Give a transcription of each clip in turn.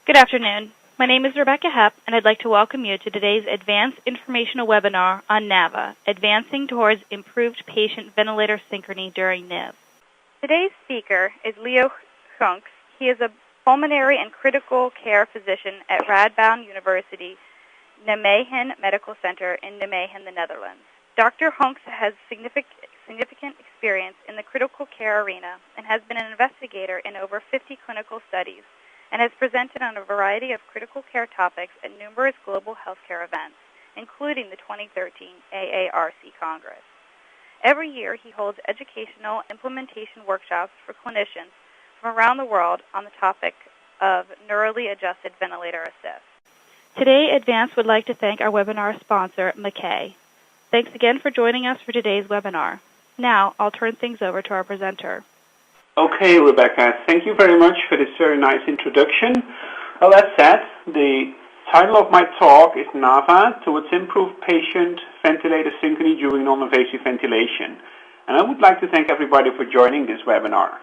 Good afternoon. My name is Rebecca Hepp, and I'd like to welcome you to today's Advanced Informational Webinar on NAVA, Advancing Towards Improved Patient Ventilator Synchrony During NIV. Today's speaker is Heunks. He is a pulmonary and critical care physician at Radboud University, Nijmegen Medical Center in Nijmegen, the Netherlands. Dr. Heunks has significant experience in the critical care arena and has been an investigator in over 50 clinical studies, and has presented on a variety of critical care topics at numerous global healthcare events, including the 2013 AARC Congress. Every year, he holds educational implementation workshops for clinicians from around the world on the topic of Neurally Adjusted Ventilator Assist. Today, Advance would like to thank our webinar sponsor, McKay. Thanks again for joining us for today's webinar. Now, I'll turn things over to our presenter. Okay, Rebecca, thank you very much for this very nice introduction. Well, as said, the title of my talk is NAVA, Towards Improved Patient Ventilator Synchrony During Non-invasive Ventilation. And I would like to thank everybody for joining this webinar.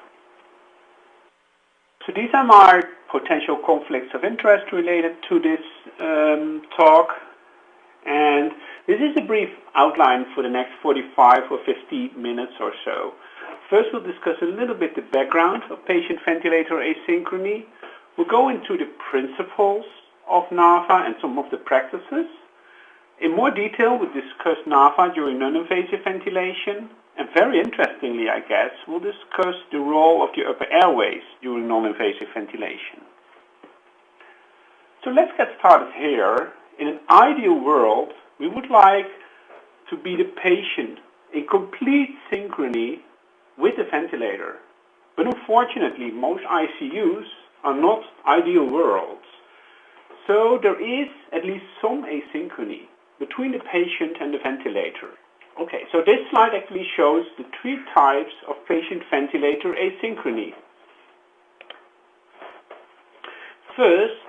So these are my potential conflicts of interest related to this talk. And this is a brief outline for the next 45 or 50 minutes or so. First, we'll discuss a little bit the background of patient ventilator asynchrony. We'll go into the principles of NAVA and some of the practices. In more detail, we'll discuss NAVA during non-invasive ventilation. And very interestingly, I guess, we'll discuss the role of the upper airways during non-invasive ventilation. So let's get started here. In an ideal world, we would like to be the patient in complete synchrony with the ventilator. But unfortunately, most ICUs are not ideal worlds. So there is at least some asynchrony between the patient and the ventilator. Okay, so this slide actually shows the three types of patient ventilator asynchrony. First,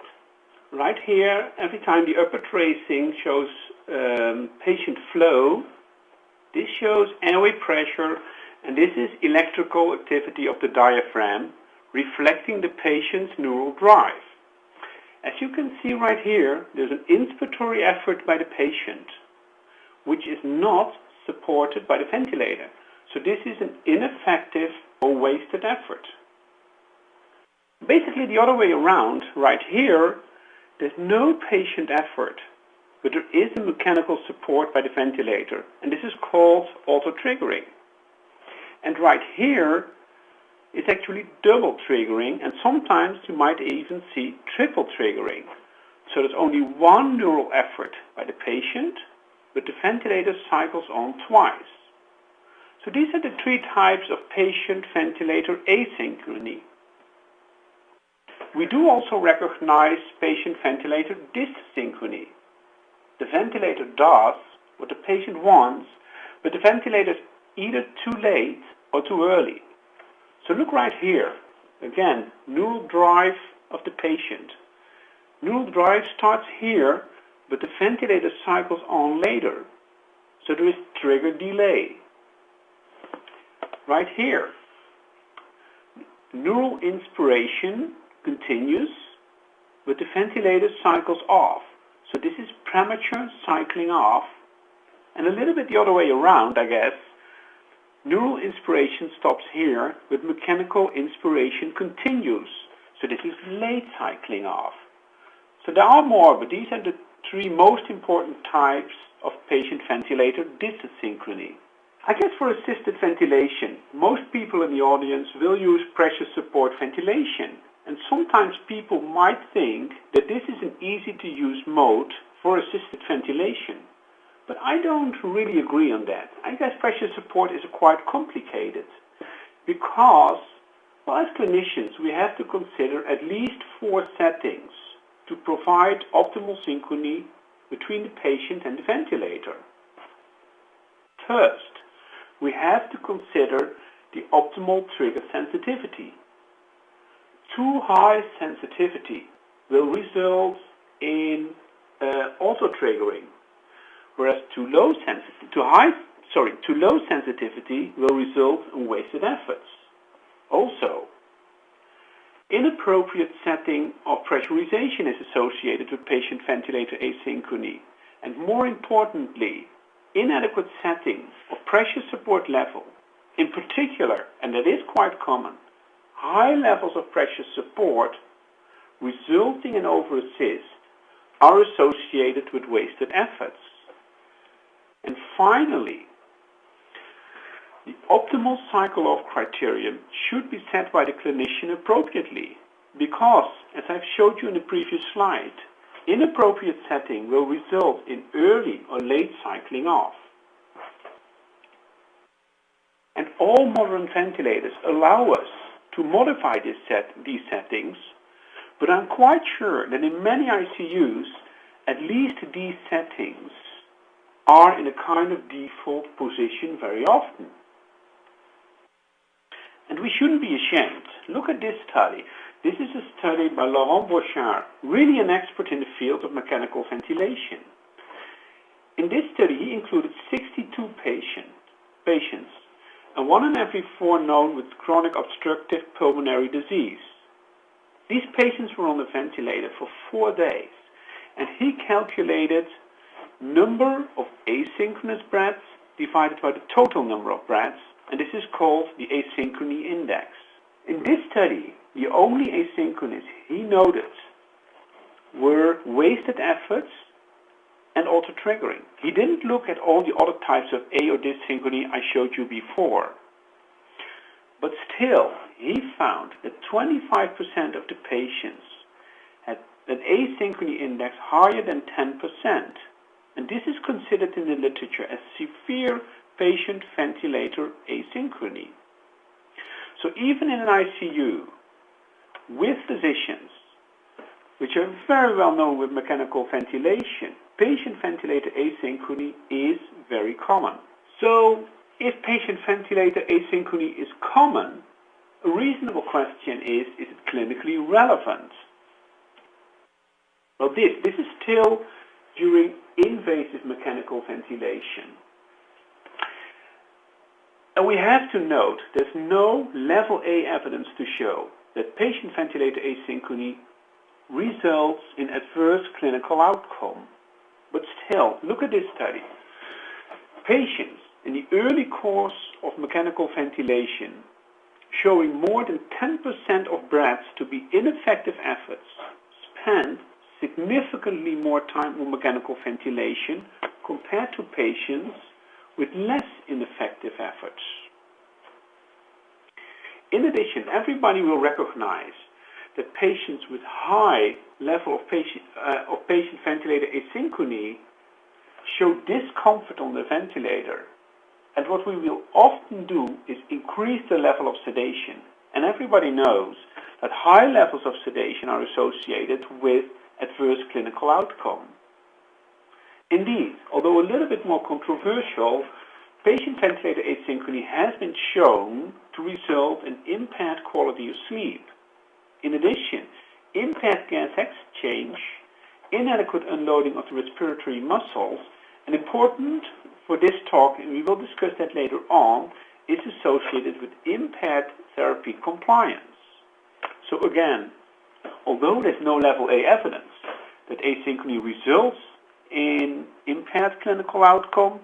right here, every time the upper tracing shows patient flow, this shows airway pressure, and this is electrical activity of the diaphragm, reflecting the patient's neural drive. As you can see right here, there's an inspiratory effort by the patient, which is not supported by the ventilator. So this is an ineffective or wasted effort. Basically the other way around, right here, there's no patient effort, but there is a mechanical support by the ventilator, and this is called auto-triggering. And right here, it's actually double triggering, and sometimes you might even see triple triggering. So there's only one neural effort by the patient, but the ventilator cycles on twice. So these are the three types of patient-ventilator asynchrony. We do also recognize patient-ventilator dyssynchrony. The ventilator does what the patient wants, but the ventilator is either too late or too early. So look right here. Again, neural drive of the patient. Neural drive starts here, but the ventilator cycles on later. So there is trigger delay. Right here. Neural inspiration continues, but the ventilator cycles off. So this is premature cycling off. And a little bit the other way around, I guess. Neural inspiration stops here, but mechanical inspiration continues. So this is late cycling off. So there are more, but these are the three most important types of patient ventilator dyssynchrony. I guess for assisted ventilation, most people in the audience will use pressure support ventilation. And sometimes people might think that this is an easy-to-use mode for assisted ventilation. But I don't really agree on that. I guess pressure support is quite complicated because, well, as clinicians, we have to consider at least 4 settings to provide optimal synchrony between the patient and the ventilator. First, we have to consider the optimal trigger sensitivity. Too high sensitivity will result in auto-triggering, whereas too low sensitivity will result in wasted efforts. Also, Inappropriate setting of pressurization is associated with patient ventilator asynchrony, and more importantly, inadequate setting of pressure support level. In particular, and that is quite common, high levels of pressure support resulting in over-assist are associated with wasted efforts. And finally, the optimal cycle-off criterion should be set by the clinician appropriately because, as I've showed you in the previous slide, inappropriate setting will result in early or late cycling off. And all modern ventilators allow us to modify these settings, but I'm quite sure that in many ICUs, at least these settings are in a kind of default position very often. And we shouldn't be ashamed. Look at this study. This is a study by Laurent Bochard, really an expert in the field of mechanical ventilation. In this study, he included 62 patients, and 1 in every 4 known with chronic obstructive pulmonary disease. These patients were on the ventilator for 4 days, and he calculated number of asynchronous breaths divided by the total number of breaths, and this is called the Asynchrony index. In this study, the only asynchronous he noted were wasted efforts and auto-triggering. He didn't look at all the other types of A or dyssynchrony I showed you before. But still, he found that 25% of the patients had an asynchrony index higher than 10%. And this is considered in the literature as severe patient ventilator asynchrony. So even in an ICU with physicians, which are very well known with mechanical ventilation, patient ventilator asynchrony is very common. So if patient ventilator asynchrony is common, a reasonable question is it clinically relevant? Well, this is still during invasive mechanical ventilation. And we have to note there's no level A evidence to show that patient ventilator asynchrony results in adverse clinical outcome. But still, look at this study. Patients in the early course of mechanical ventilation showing more than 10% of breaths to be ineffective efforts spend significantly more time on mechanical ventilation compared to patients with less ineffective efforts. In addition, everybody will recognize that patients with high level of patient ventilator asynchrony show discomfort on the ventilator. And what we will often do is increase the level of sedation. And everybody knows that high levels of sedation are associated with adverse clinical outcome. Indeed, although a little bit more controversial, patient ventilator asynchrony has been shown to result in impaired quality of sleep. In addition, impaired gas exchange, inadequate unloading of the respiratory muscles, and important for this talk, and we will discuss that later on, is associated with impaired therapy compliance. So again, although there's no level A evidence that asynchrony results in impaired clinical outcome,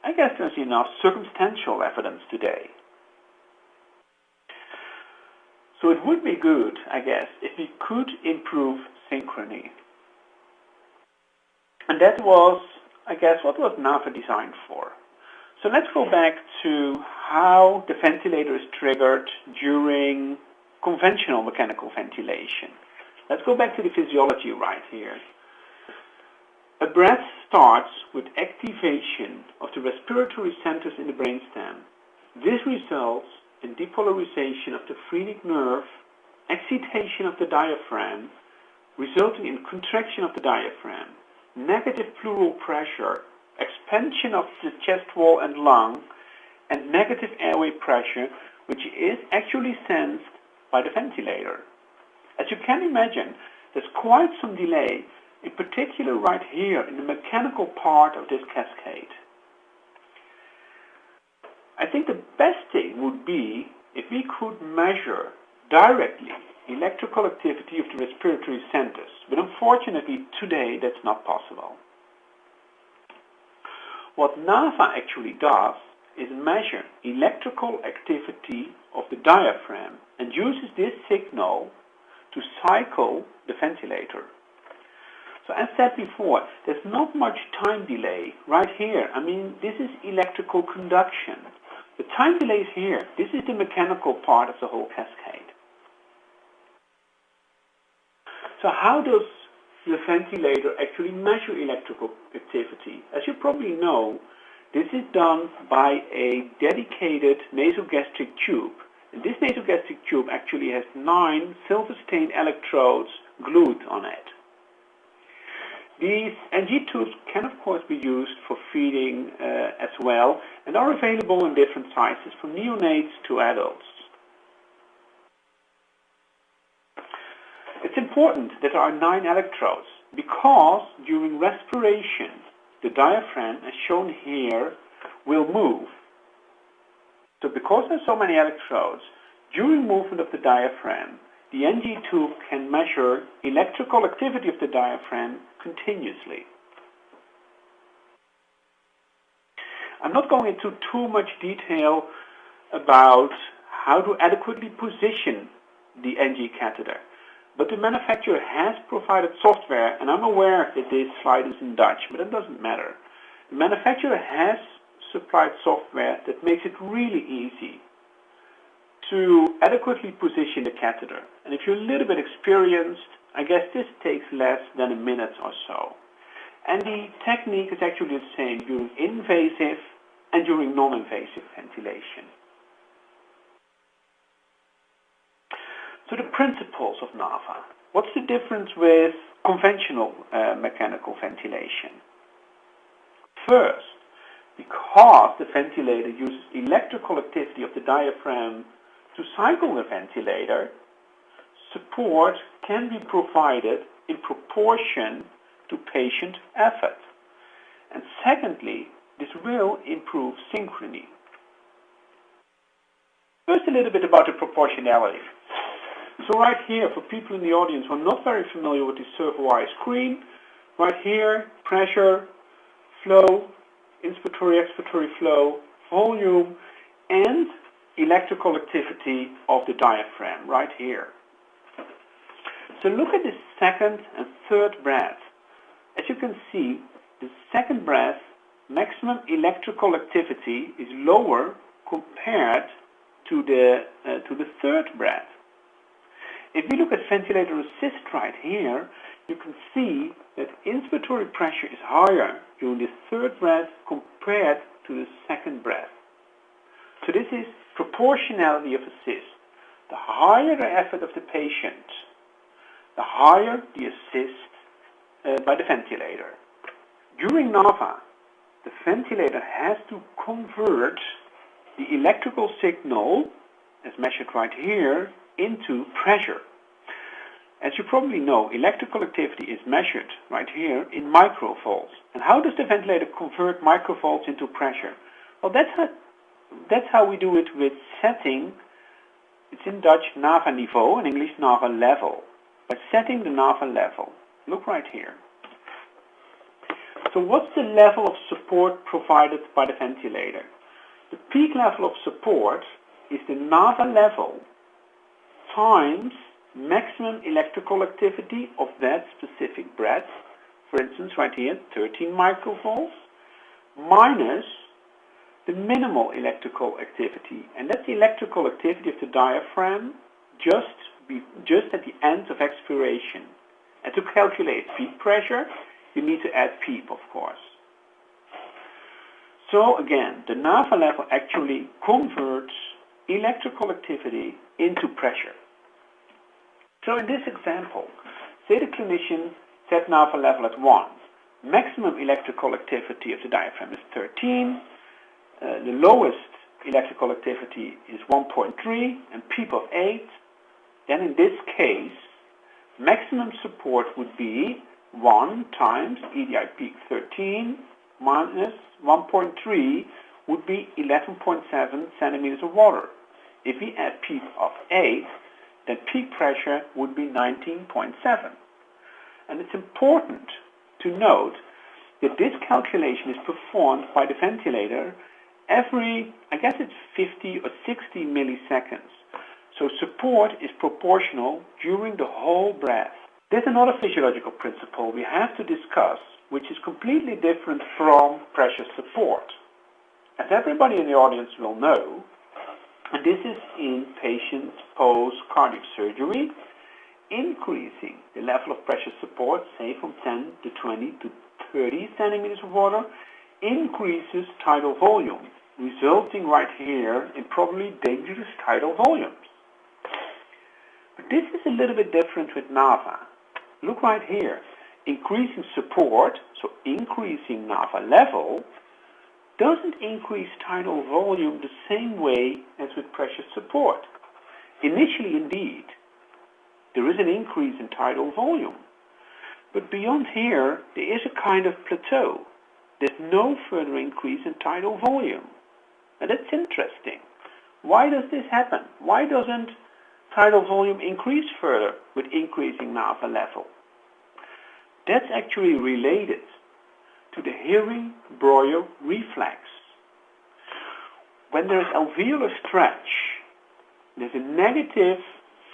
I guess there's enough circumstantial evidence today. So it would be good, I guess, if we could improve synchrony. And that was, I guess, what was NAVA designed for. So let's go back to how the ventilator is triggered during conventional mechanical ventilation. Let's go back to the physiology right here. A breath starts with activation of the respiratory centers in the brainstem. This results in depolarization of the phrenic nerve, excitation of the diaphragm, resulting in contraction of the diaphragm, negative pleural pressure, expansion of the chest wall and lung, and negative airway pressure, which is actually sensed by the ventilator. As you can imagine, there's quite some delay, in particular right here in the mechanical part of this cascade. I think the best thing would be if we could measure directly electrical activity of the respiratory centers. But unfortunately, today that's not possible. What NAVA actually does is measure electrical activity of the diaphragm and uses this signal to cycle the ventilator. So as said before, there's not much time delay right here. I mean, this is electrical conduction. The time delay is here. This is the mechanical part of the whole cascade. So how does the ventilator actually measure electrical activity? As you probably know, this is done by a dedicated nasogastric tube. And this nasogastric tube actually has 9 silver-stained electrodes glued on it. These NG tubes can, of course, be used for feeding as well and are available in different sizes, from neonates to adults. It's important that there are 9 electrodes because during respiration, the diaphragm, as shown here, will move. So because there's so many electrodes, during movement of the diaphragm, the NG tube can measure electrical activity of the diaphragm continuously. I'm not going into too much detail about how to adequately position the NG catheter, but the manufacturer has provided software, and I'm aware that this slide is in Dutch, but it doesn't matter. The manufacturer has supplied software that makes it really easy to adequately position the catheter. And if you're a little bit experienced, I guess this takes less than a minute or so. And the technique is actually the same during invasive and during non-invasive ventilation. So the principles of NAVA. What's the difference with conventional mechanical ventilation? First, because the ventilator uses electrical activity of the diaphragm to cycle the ventilator, support can be provided in proportion to patient effort. And secondly, this will improve synchrony. First, a little bit about the proportionality. So right here, for people in the audience who are not very familiar with the servo-wire screen, right here, pressure, flow, inspiratory, expiratory flow, volume, and electrical activity of the diaphragm, right here. So look at the second and third breath. As you can see, the second breath, maximum electrical activity is lower compared to the third breath. If we look at ventilator assist right here, you can see that inspiratory pressure is higher during the third breath compared to the second breath. So this is proportionality of assist. The higher the effort of the patient, the higher the assist by the ventilator. During NAVA, the ventilator has to convert the electrical signal, as measured right here, into pressure. As you probably know, electrical activity is measured right here in microvolts. And how does the ventilator convert microvolts into pressure? Well, that's how we do it with setting. It's in Dutch NAVA niveau, in English NAVA level. By setting the NAVA level. Look right here. So what's the level of support provided by the ventilator? The peak level of support is the NAVA level times maximum electrical activity of that specific breath, for instance right here, 13 microvolts, minus the minimal electrical activity. And that's the electrical activity of the diaphragm just at the end of expiration. And to calculate peak pressure, you need to add PEEP, of course. So again, the NAVA level actually converts electrical activity into pressure. So in this example, say the clinician set NAVA level at 1. Maximum electrical activity of the diaphragm is 13. The lowest electrical activity is 1.3 and PEEP of 8. Then in this case, maximum support would be 1 times EDI peak 13 minus 1.3 would be 11.7 centimeters of water. If we add PEEP of 8, then peak pressure would be 19.7. And it's important to note that this calculation is performed by the ventilator every, I guess it's 50 or 60 milliseconds. So support is proportional during the whole breath. There's another physiological principle we have to discuss, which is completely different from pressure support. As everybody in the audience will know, and this is in patients post-cardiac surgery, increasing the level of pressure support, say from 10 to 20 to 30 centimeters of water, increases tidal volume, resulting right here in probably dangerous tidal volumes. But this is a little bit different with NAVA. Look right here. Increasing support, so increasing NAVA level, doesn't increase tidal volume the same way as with pressure support. Initially, indeed, there is an increase in tidal volume. But beyond here, there is a kind of plateau. There's no further increase in tidal volume. And that's interesting. Why does this happen? Why doesn't tidal volume increase further with increasing NAVA level? That's actually related to the hearing-Breuer reflex. When there is alveolar stretch, there's a negative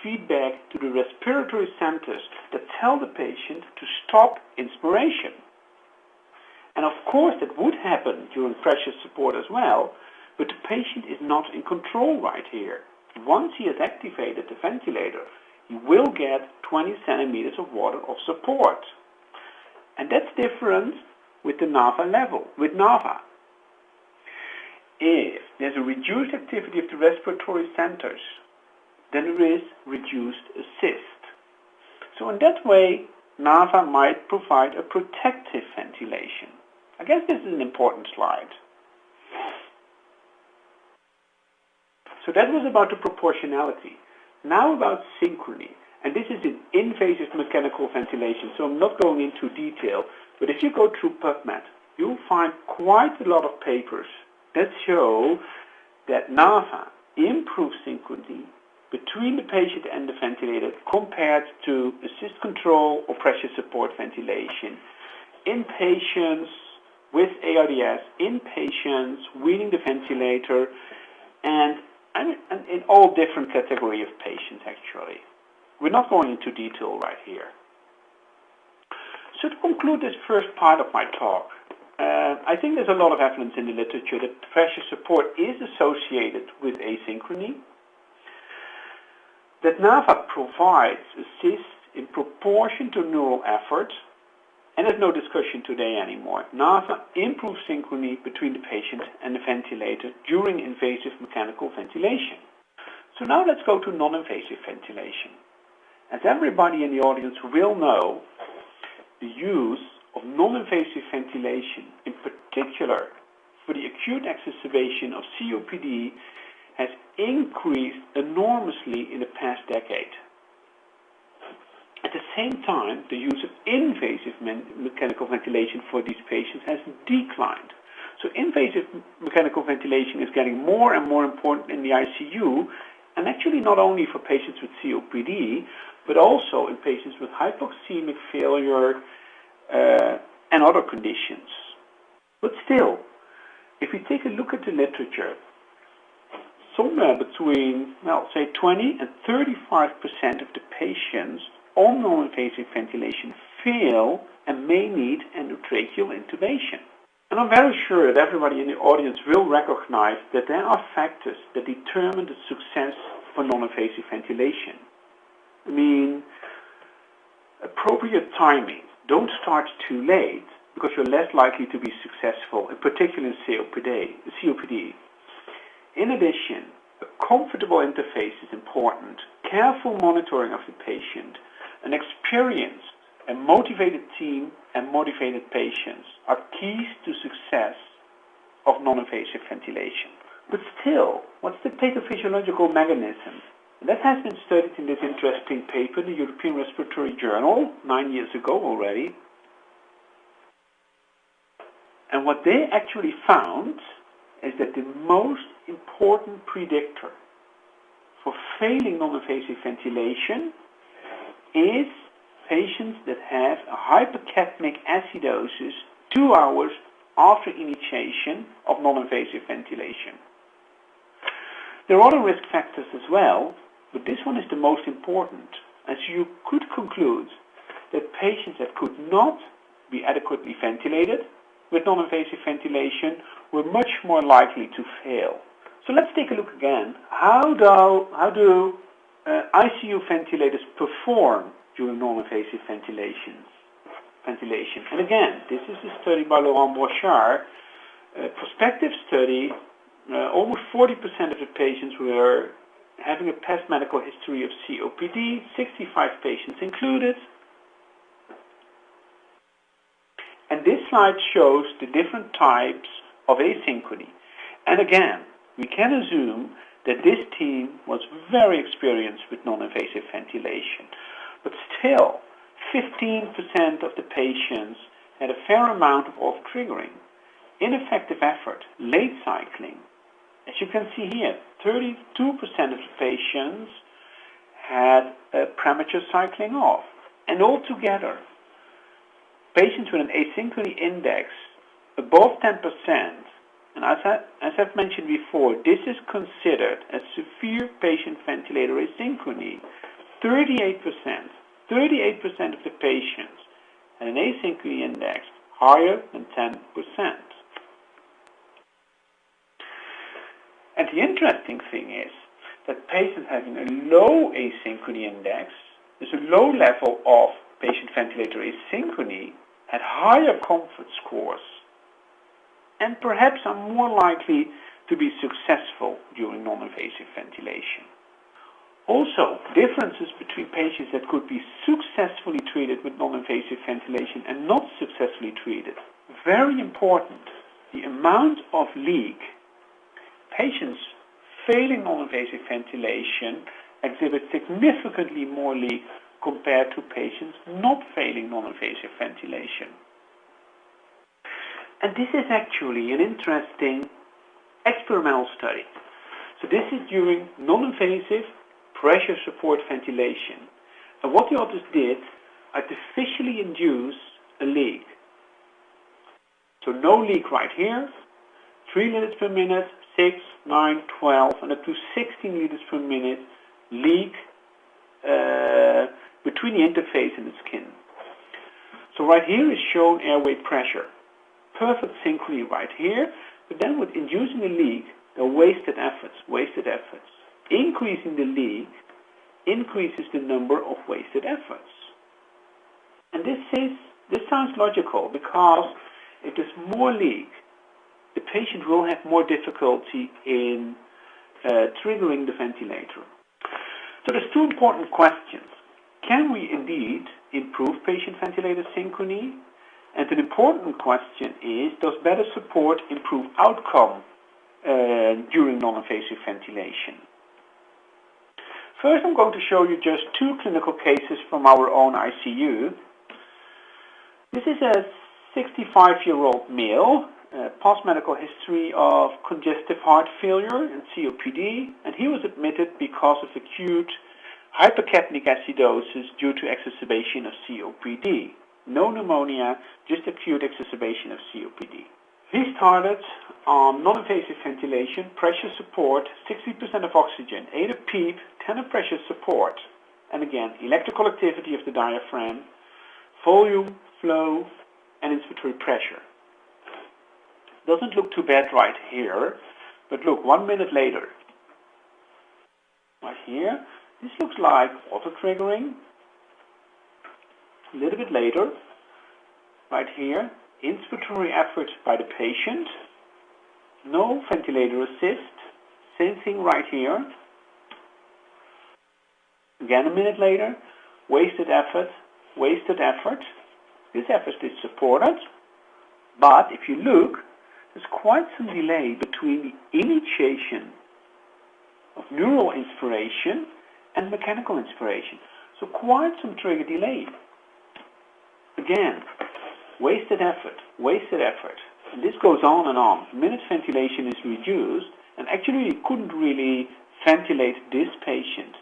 feedback to the respiratory centers that tell the patient to stop inspiration. And of course that would happen during pressure support as well, but the patient is not in control right here. Once he has activated the ventilator, he will get 20 centimeters of water of support. And that's different with the NAVA level, with NAVA. If there's a reduced activity of the respiratory centers, then there is reduced assist. So in that way, NAVA might provide a protective ventilation. I guess this is an important slide. So that was about the proportionality. Now about synchrony. And this is an invasive mechanical ventilation, so I'm not going into detail. But if you go through PubMed, you'll find quite a lot of papers that show that NAVA improves synchrony between the patient and the ventilator compared to assist control or pressure support ventilation in patients with ARDS, in patients weaning the ventilator, and in all different categories of patients actually. We're not going into detail right here. So to conclude this first part of my talk, I think there's a lot of evidence in the literature that pressure support is associated with asynchrony, that NAVA provides assist in proportion to neural effort, and there's no discussion today anymore. NAVA improves synchrony between the patient and the ventilator during invasive mechanical ventilation. So now let's go to non-invasive ventilation. As everybody in the audience will know, the use of non-invasive ventilation, in particular for the acute exacerbation of COPD, has increased enormously in the past decade. At the same time, the use of invasive mechanical ventilation for these patients has declined. So invasive mechanical ventilation is getting more and more important in the ICU, and actually not only for patients with COPD, but also in patients with hypoxemic failure and other conditions. But still, if we take a look at the literature, somewhere between, well, say 20 and 35% of the patients on non-invasive ventilation fail and may need endotracheal intubation. And I'm very sure that everybody in the audience will recognize that there are factors that determine the success for non-invasive ventilation. I mean, appropriate timing. Don't start too late because you're less likely to be successful, in particular in COPD. In addition, a comfortable interface is important. Careful monitoring of the patient, an experienced and motivated team and motivated patients are keys to success of non-invasive ventilation. But still, what's the pathophysiological mechanism? That has been studied in this interesting paper in the European Respiratory Journal 9 years ago already. And what they actually found is that the most important predictor for failing non-invasive ventilation is patients that have a hypercapnic acidosis 2 hours after initiation of non-invasive ventilation. There are other risk factors as well, but this one is the most important, as you could conclude that patients that could not be adequately ventilated with non-invasive ventilation were much more likely to fail. So let's take a look again. How do ICU ventilators perform during non-invasive ventilation? And again, this is a study by Laurent Brochard, a prospective study. Almost 40% of the patients were having a past medical history of COPD, 65 patients included. And this slide shows the different types of asynchrony. And again, we can assume that this team was very experienced with non-invasive ventilation. But still, 15% of the patients had a fair amount of off-triggering, ineffective effort, late cycling. As you can see here, 32% of the patients had premature cycling off. And altogether, patients with an asynchrony index above 10%, and as I've mentioned before, this is considered a severe patient ventilator asynchrony. 38% of the patients had an asynchrony index higher than 10%. And the interesting thing is that patients having a low asynchrony index, there's a low level of patient ventilator asynchrony, had higher comfort scores and perhaps are more likely to be successful during non-invasive ventilation. Also, differences between patients that could be successfully treated with non-invasive ventilation and not successfully treated. Very important, the amount of leak. Patients failing non-invasive ventilation exhibit significantly more leak compared to patients not failing non-invasive ventilation. And this is actually an interesting experimental study. So this is during non-invasive pressure support ventilation. And what the authors did, artificially induce a leak. So no leak right here, 3 liters per minute, 6, 9, 12, and up to 16 liters per minute leak between the interface and the skin. So right here is shown airway pressure. Perfect synchrony right here, but then with inducing a leak, there are wasted efforts. Increasing the leak increases the number of wasted efforts. And this sounds logical, because if there's more leak, the patient will have more difficulty in triggering the ventilator. So there's two important questions. Can we indeed improve patient ventilator synchrony? And an important question is, does better support improve outcome during non-invasive ventilation? First, I'm going to show you just 2 clinical cases from our own ICU. This is a 65-year-old male, past medical history of congestive heart failure and COPD, and he was admitted because of acute hypercapnic acidosis due to exacerbation of COPD. No pneumonia, just acute exacerbation of COPD. He started on non-invasive ventilation, pressure support, 60% of oxygen, 8 of PEEP, 10 of pressure support. And again, electrical activity of the diaphragm, volume, flow, and inspiratory pressure. Doesn't look too bad right here, but look, 1 minute later. Right here, this looks like auto-triggering. A little bit later, right here, inspiratory effort by the patient, no ventilator assist, same thing right here. Again, a minute later, wasted effort. This effort is supported, but if you look, there's quite some delay between the initiation of neural inspiration and mechanical inspiration. So quite some trigger delay. Again, wasted effort. And this goes on and on. Minute ventilation is reduced, and actually you couldn't really ventilate this patient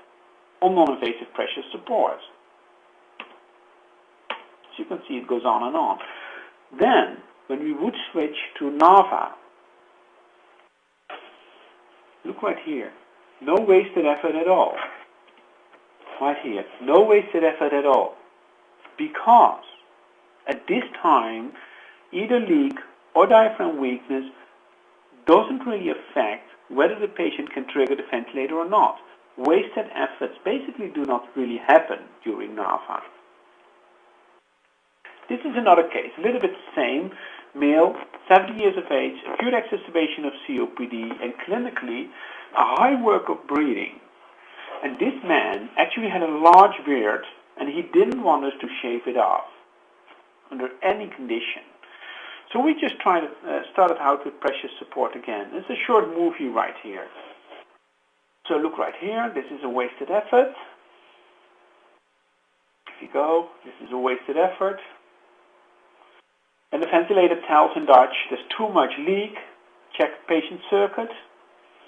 on non-invasive pressure support. As you can see, it goes on and on. Then, when we would switch to NAVA, look right here, no wasted effort at all. Right here, no wasted effort at all. Because at this time, either leak or diaphragm weakness doesn't really affect whether the patient can trigger the ventilator or not. Wasted efforts basically do not really happen during NAVA. This is another case, a little bit the same. Male, 70 years of age, acute exacerbation of COPD, and clinically a high work of breathing. And this man actually had a large beard, and he didn't want us to shave it off under any condition. So we just started out with pressure support again. It's a short movie right here. So look right here, this is a wasted effort. Here you go, this is a wasted effort. And the ventilator tells in Dutch, there's too much leak, check patient circuit.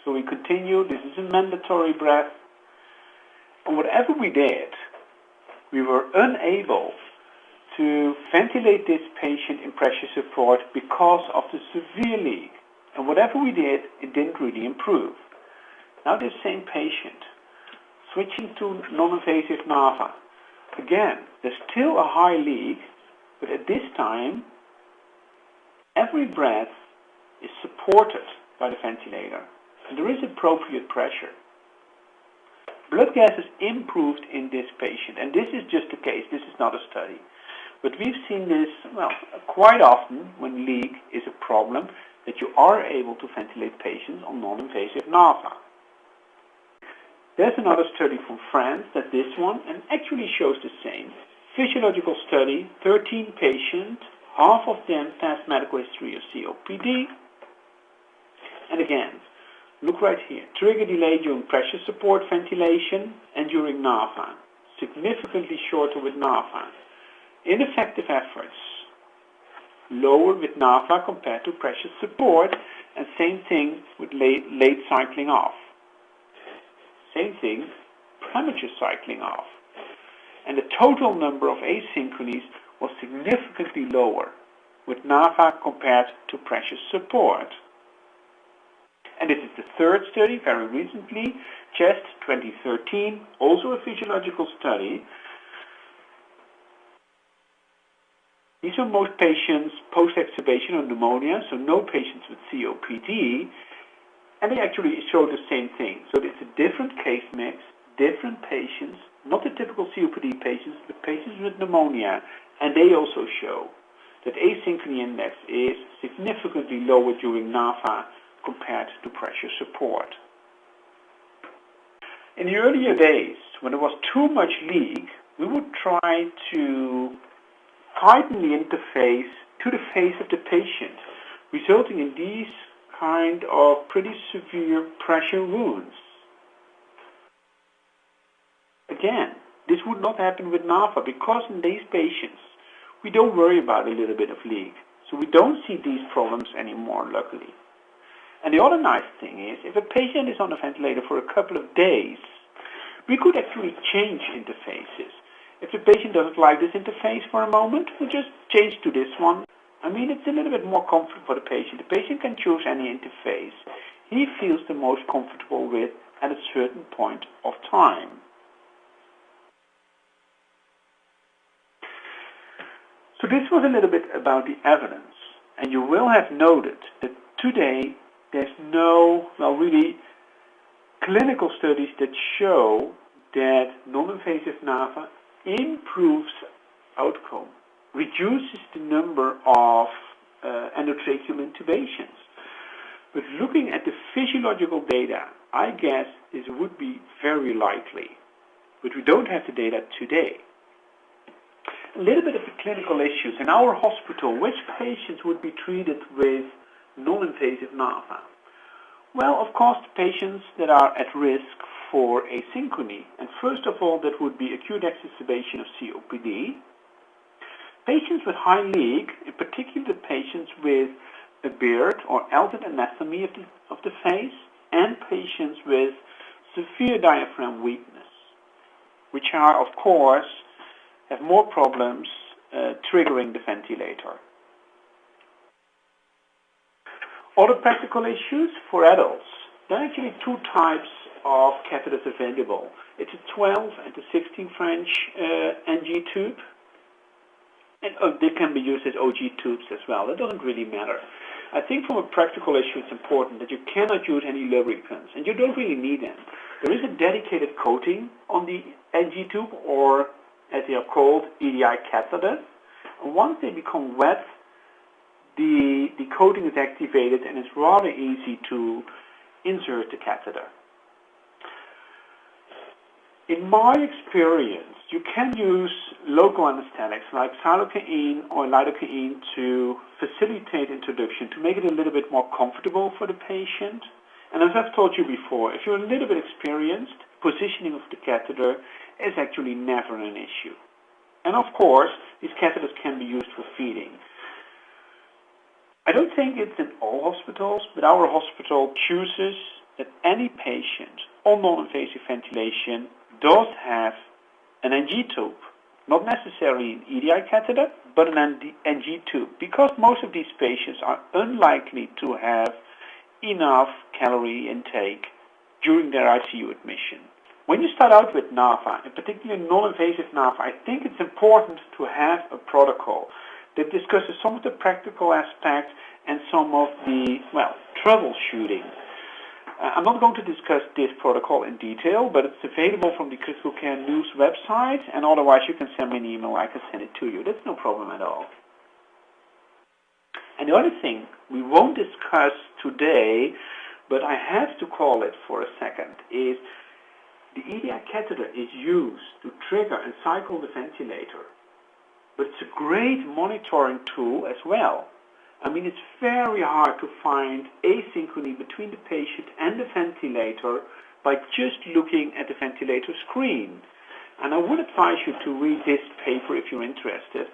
So we continue, this is a mandatory breath. And whatever we did, we were unable to ventilate this patient in pressure support because of the severe leak. And whatever we did, it didn't really improve. Now this same patient, switching to non-invasive NAVA. Again, there's still a high leak, but at this time, every breath is supported by the ventilator, and there is appropriate pressure. Blood gas is improved in this patient, and this is just a case, this is not a study. But we've seen this, well, quite often when leak is a problem, that you are able to ventilate patients on non-invasive NAVA. There's another study from France, that's this one, and actually shows the same. Physiological study, 13 patients, half of them past medical history of COPD. And again, look right here, trigger delay during pressure support ventilation and during NAVA. Significantly shorter with NAVA. Ineffective efforts, lower with NAVA compared to pressure support, and same thing with late cycling off. Same thing, premature cycling off. And the total number of asynchronies was significantly lower with NAVA compared to pressure support. And this is the third study, very recently, CHEST 2013, also a physiological study. These are most patients post-exacerbation of pneumonia, so no patients with COPD, and they actually show the same thing. So it's a different case mix, different patients, not the typical COPD patients, but patients with pneumonia, and they also show that asynchrony index is significantly lower during NAVA compared to pressure support. In the earlier days, when there was too much leak, we would try to tighten the interface to the face of the patient, resulting in these kind of pretty severe pressure wounds. Again, this would not happen with NAVA because in these patients, we don't worry about a little bit of leak. So we don't see these problems anymore, luckily. And the other nice thing is, if a patient is on a ventilator for a couple of days, we could actually change interfaces. If the patient doesn't like this interface for a moment, we'll just change to this one. I mean, it's a little bit more comfortable for the patient. The patient can choose any interface he feels the most comfortable with at a certain point of time. So this was a little bit about the evidence. And you will have noted that today there's no, well, really clinical studies that show that non-invasive NAVA improves outcome, reduces the number of endotracheal intubations. But looking at the physiological data, I guess this would be very likely. But we don't have the data today. A little bit of the clinical issues. In our hospital, which patients would be treated with non-invasive NAVA? Well, of course, patients that are at risk for asynchrony. And first of all, that would be acute exacerbation of COPD. Patients with high leak, in particular the patients with a beard or altered anatomy of the face, and patients with severe diaphragm weakness, which are, of course, have more problems triggering the ventilator. Other practical issues for adults. There are actually two types of catheters available. It's a 12 and a 16 French NG tube. And they can be used as OG tubes as well. That doesn't really matter. I think from a practical issue, it's important that you cannot use any lubricants, and you don't really need them. There is a dedicated coating on the NG tube, or as they are called, EDI catheters. And once they become wet, the coating is activated, and it's rather easy to insert the catheter. In my experience, you can use local anesthetics like xylocaine or lidocaine to facilitate introduction, to make it a little bit more comfortable for the patient. And as I've told you before, if you're a little bit experienced, positioning of the catheter is actually never an issue. And of course, these catheters can be used for feeding. I don't think it's in all hospitals, but our hospital chooses that any patient on non-invasive ventilation does have an NG tube. Not necessarily an EDI catheter, but an NG tube, because most of these patients are unlikely to have enough calorie intake during their ICU admission. When you start out with NAVA, in particular non-invasive NAVA, I think it's important to have a protocol that discusses some of the practical aspects and some of the, troubleshooting. I'm not going to discuss this protocol in detail, but it's available from the Critical Care News website, and otherwise you can send me an email, I can send it to you. That's no problem at all. And the other thing we won't discuss today, but I have to call it for a second, is the EDI catheter is used to trigger and cycle the ventilator, but it's a great monitoring tool as well. I mean, it's very hard to find asynchrony between the patient and the ventilator by just looking at the ventilator screen. And I would advise you to read this paper if you're interested.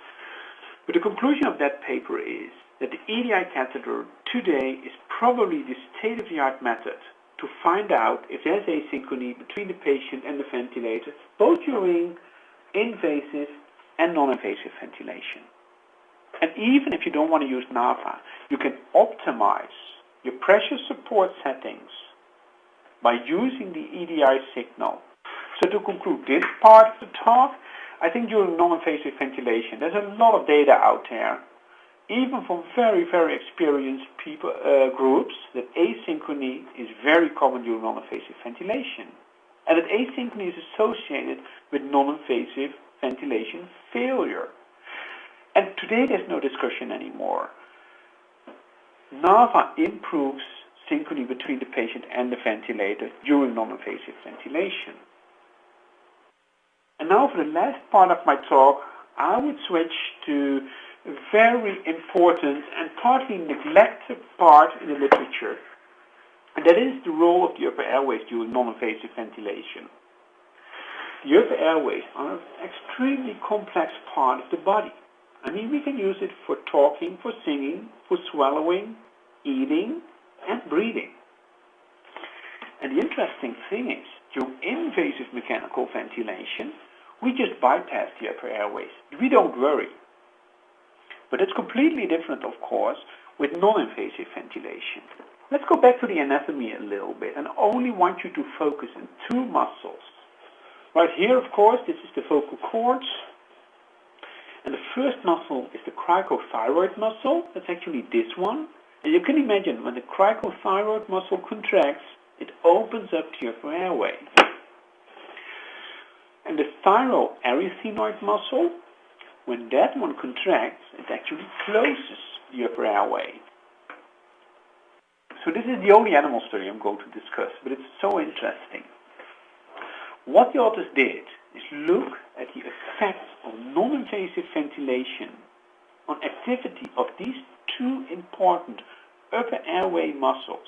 But the conclusion of that paper is that the EDI catheter today is probably the state-of-the-art method to find out if there's asynchrony between the patient and the ventilator, both during invasive and non-invasive ventilation. And even if you don't want to use NAVA, you can optimize your pressure support settings by using the EDI signal. So to conclude this part of the talk, I think during non-invasive ventilation, there's a lot of data out there, even from very, very experienced people, groups, that asynchrony is very common during non-invasive ventilation. And that asynchrony is associated with non-invasive ventilation failure. And today there's no discussion anymore. NAVA improves synchrony between the patient and the ventilator during non-invasive ventilation. And now for the last part of my talk, I would switch to a very important and partly neglected part in the literature, and that is the role of the upper airways during non-invasive ventilation. The upper airways are an extremely complex part of the body. I mean, we can use it for talking, for singing, for swallowing, eating, and breathing. And the interesting thing is, during invasive mechanical ventilation, we just bypass the upper airways. We don't worry. But it's completely different, of course, with non-invasive ventilation. Let's go back to the anatomy a little bit, and I only want you to focus on two muscles. Right here, of course, this is the vocal cords. And the first muscle is the cricothyroid muscle. That's actually this one. And you can imagine when the cricothyroid muscle contracts, it opens up the upper airway. And the thyroarythenoid muscle, when that one contracts, it actually closes the upper airway. So this is the only animal study I'm going to discuss, but it's so interesting. What the authors did is look at the effects of non-invasive ventilation on activity of these two important upper airway muscles.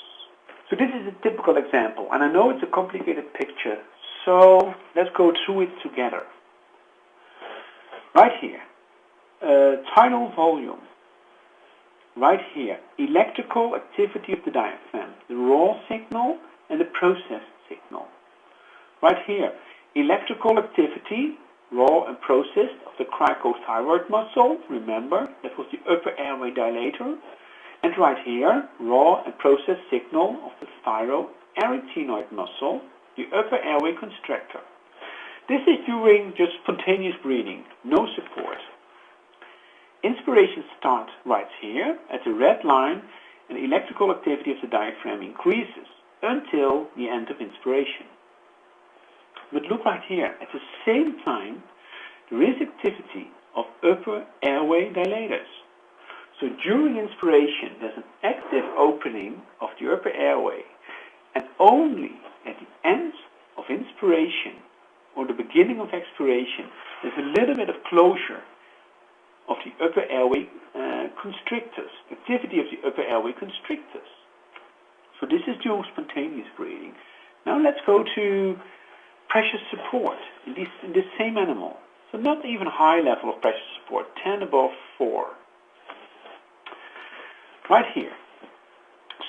So this is a typical example, and I know it's a complicated picture, so let's go through it together. Right here, tidal volume. Right here, electrical activity of the diaphragm, the raw signal and the processed signal. Right here, electrical activity, raw and processed, of the cricothyroid muscle. Remember, that was the upper airway dilator. And right here, raw and processed signal of the thyroarytenoid muscle, the upper airway constrictor. This is during just spontaneous breathing, no support. Inspiration starts right here at the red line, and electrical activity of the diaphragm increases until the end of inspiration. But look right here, at the same time, there is activity of upper airway dilators. So during inspiration, there's an active opening of the upper airway, and only at the end of inspiration or the beginning of expiration, there's a little bit of closure of the upper airway constrictors, activity of the upper airway constrictors. So this is during spontaneous breathing. Now let's go to pressure support in this same animal. So not even a high level of pressure support, 10 above 4. Right here,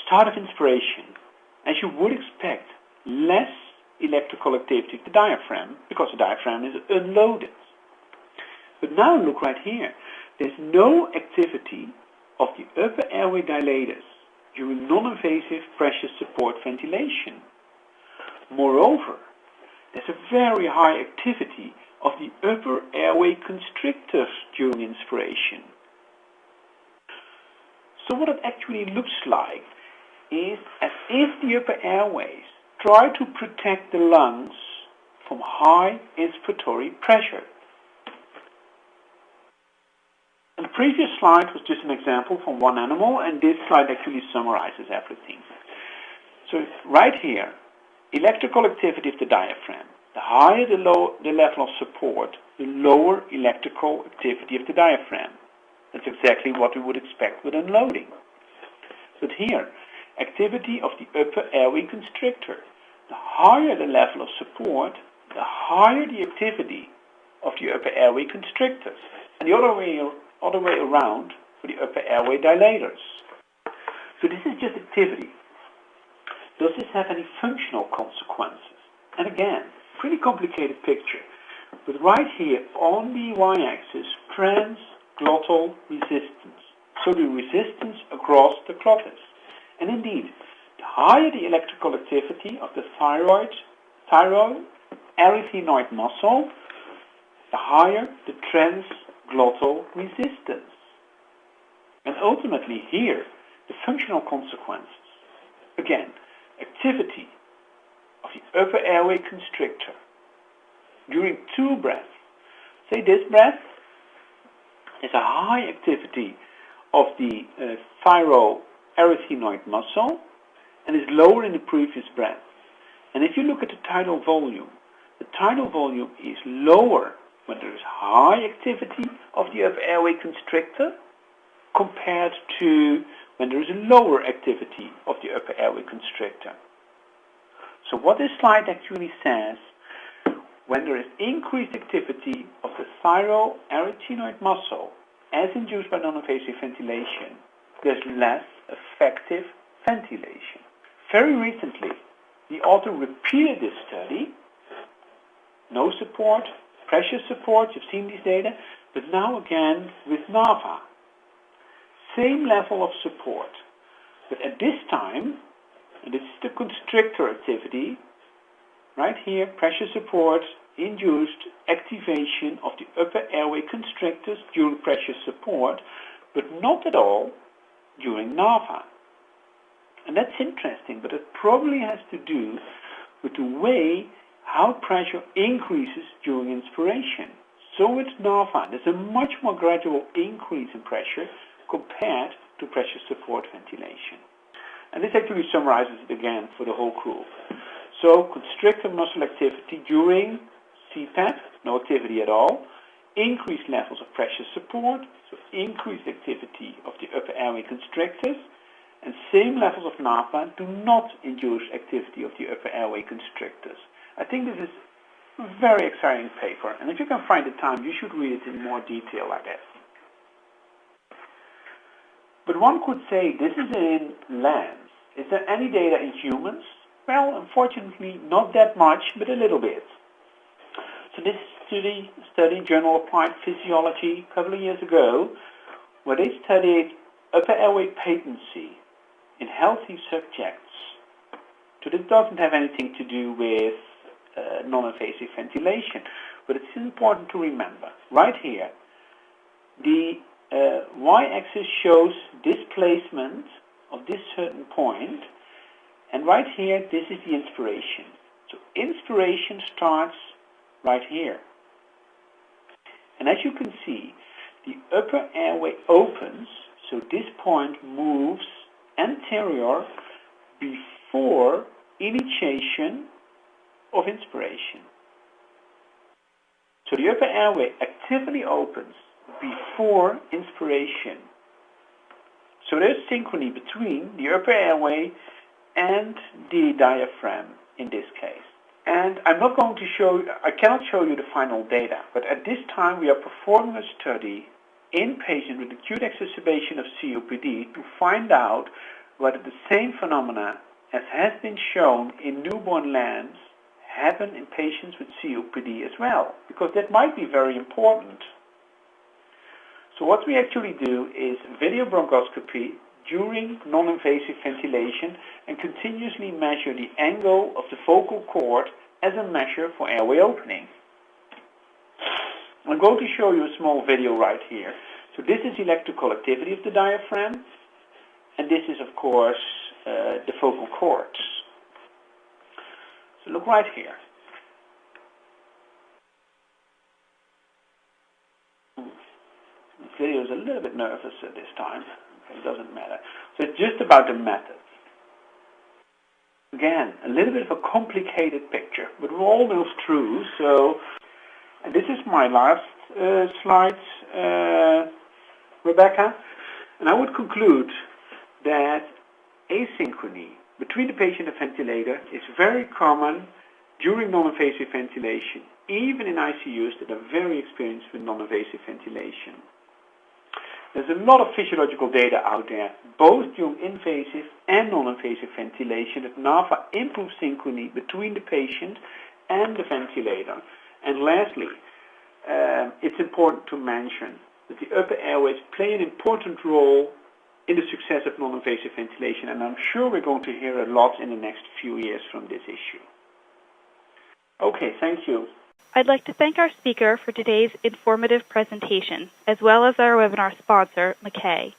start of inspiration. As you would expect, less electrical activity of the diaphragm because the diaphragm is unloaded. But now look right here. There's no activity of the upper airway dilators during non-invasive pressure support ventilation. Moreover, there's a very high activity of the upper airway constrictors during inspiration. So what it actually looks like is as if the upper airways try to protect the lungs from high inspiratory pressure. And the previous slide was just an example from one animal, and this slide actually summarizes everything. So right here, electrical activity of the diaphragm. The higher the level of support, the lower electrical activity of the diaphragm. That's exactly what we would expect with unloading. But here, activity of the upper airway constrictor. The higher the level of support, the higher the activity of the upper airway constrictors. And the other way around for the upper airway dilators. So this is just activity. Does this have any functional consequences? And again, pretty complicated picture. But right here on the y-axis, transglottal resistance. So the resistance across the glottis. And indeed, the higher the electrical activity of the thyroarytenoid muscle, the higher the transglottal resistance. And ultimately here, the functional consequences. Again, activity of the upper airway constrictor during 2 breaths. Say this breath is a high activity of the thyroarytenoid muscle and is lower in the previous breath. And if you look at the tidal volume is lower when there is high activity of the upper airway constrictor compared to when there is a lower activity of the upper airway constrictor. So what this slide actually says, when there is increased activity of the thyroarytenoid muscle as induced by non-invasive ventilation, there's less effective ventilation. Very recently, the author repeated this study. No support, pressure support, you've seen these data, but now again with NAVA. Same level of support, but at this time, and this is the constrictor activity, right here, pressure support induced activation of the upper airway constrictors during pressure support, but not at all during NAVA. And that's interesting, but it probably has to do with the way how pressure increases during inspiration. So with NAVA, there's a much more gradual increase in pressure compared to pressure support ventilation. And this actually summarizes it again for the whole group. So constrictor muscle activity during CPAP, no activity at all, increased levels of pressure support, so increased activity of the upper airway constrictors, and same levels of NAVA do not induce activity of the upper airway constrictors. I think this is a very exciting paper, and if you can find the time, you should read it in more detail, I guess. But one could say this is in lambs. Is there any data in humans? Well, unfortunately, not that much, but a little bit. So this study Journal Applied Physiology a couple of years ago, where they studied upper airway patency in healthy subjects. So this doesn't have anything to do with non-invasive ventilation, but it's important to remember. Right here, the y-axis shows displacement of this certain point, and right here, this is the inspiration. So inspiration starts right here. And as you can see, the upper airway opens, so this point moves anterior before initiation of inspiration. So the upper airway actively opens before inspiration. So there's synchrony between the upper airway and the diaphragm in this case. And I'm not going to I cannot show you the final data, but at this time we are performing a study in patients with acute exacerbation of COPD to find out whether the same phenomena as has been shown in newborn lambs happen in patients with COPD as well, because that might be very important. So what we actually do is video bronchoscopy during non-invasive ventilation and continuously measure the angle of the vocal cord as a measure for airway opening. I'm going to show you a small video right here. So this is electrical activity of the diaphragm, and this is, of course, the vocal cords. So look right here. This video is a little bit nervous at this time. It doesn't matter. So it's just about the method. Again, a little bit of a complicated picture, but we're almost through. So, and this is my last slide, Rebecca. And I would conclude that asynchrony between the patient and ventilator is very common during non-invasive ventilation, even in ICUs that are very experienced with non-invasive ventilation. There's a lot of physiological data out there, both during invasive and non-invasive ventilation, that NAVA improves synchrony between the patient and the ventilator. And lastly, it's important to mention that the upper airways play an important role in the success of non-invasive ventilation, and I'm sure we're going to hear a lot in the next few years from this issue. Okay, thank you. I'd like to thank our speaker for today's informative presentation, as well as our webinar sponsor, McKay.